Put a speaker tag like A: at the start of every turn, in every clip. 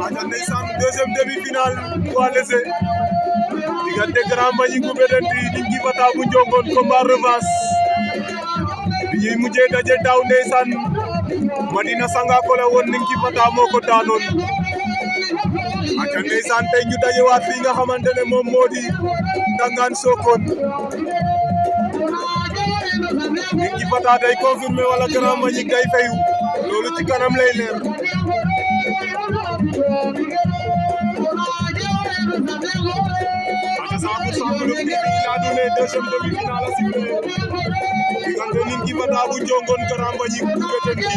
A: aca ndeysaan deuxième demi-finale poids léger diggante Grand Mbagnick bu Bettenty Ninki Fata bu Ndiongone combat revanche bi ñuy mujjee daje daaw ndeysaan Madina Sangako la woon Ninki Fata moo ko daanoon aca ndeysaan tey ñu dajewaat fii nga xamante ne moom moo di Ndangaan Sokone Ninki Fata day confirmer wala Grand Mbagnick day fayu loolu ci kanam lay leer aca 100% Gouloup TV laa doonee deuxième demi-finale a sifflé diggante Ninki Fata bu Ndiongone Grand Mbagnick bu Bettenty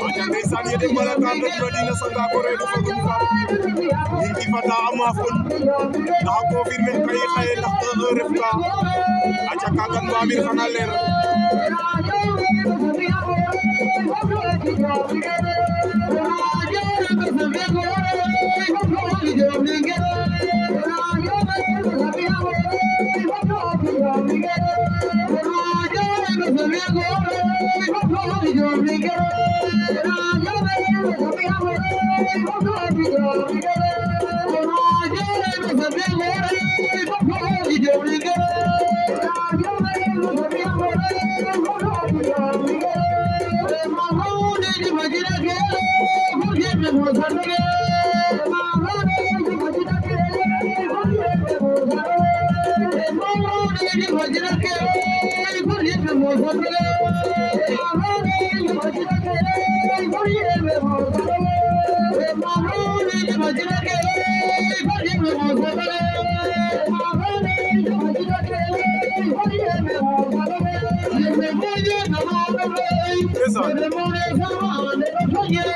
A: aca ndeysaan yete mbalakaan rek Madina Sangako reedu fagum fam Ninki Fata a maafun ndax a confirmer kay xaye ndax heure ref ka aca kagan mbamir xana leer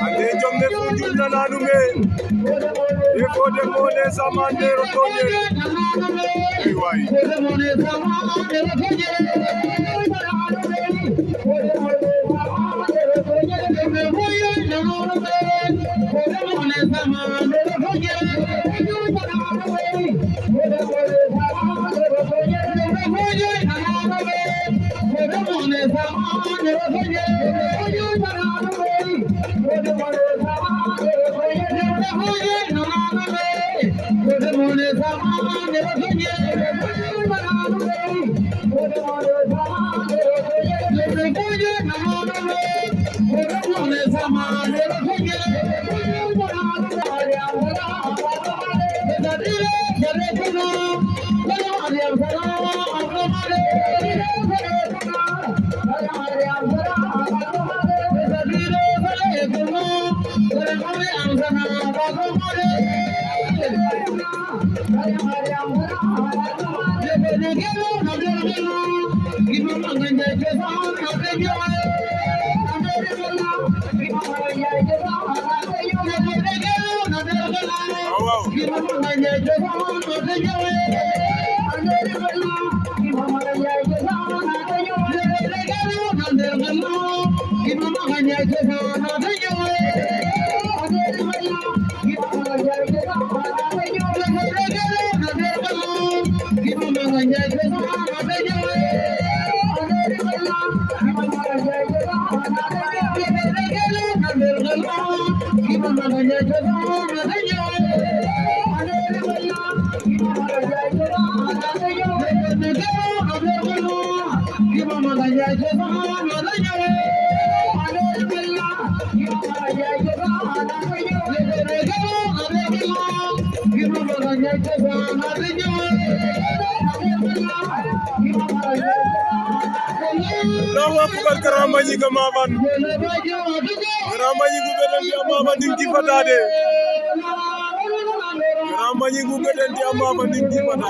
A: ande jonge fu julna nanu me e fode mone samande rotoje ay way Lawa bukan Grand Mbagnick a maafan Grand Mbagnick bu Bettenty a maafan Ninki Fata de Grand Mbagnick bu Bettenty a maafan Ninki Fata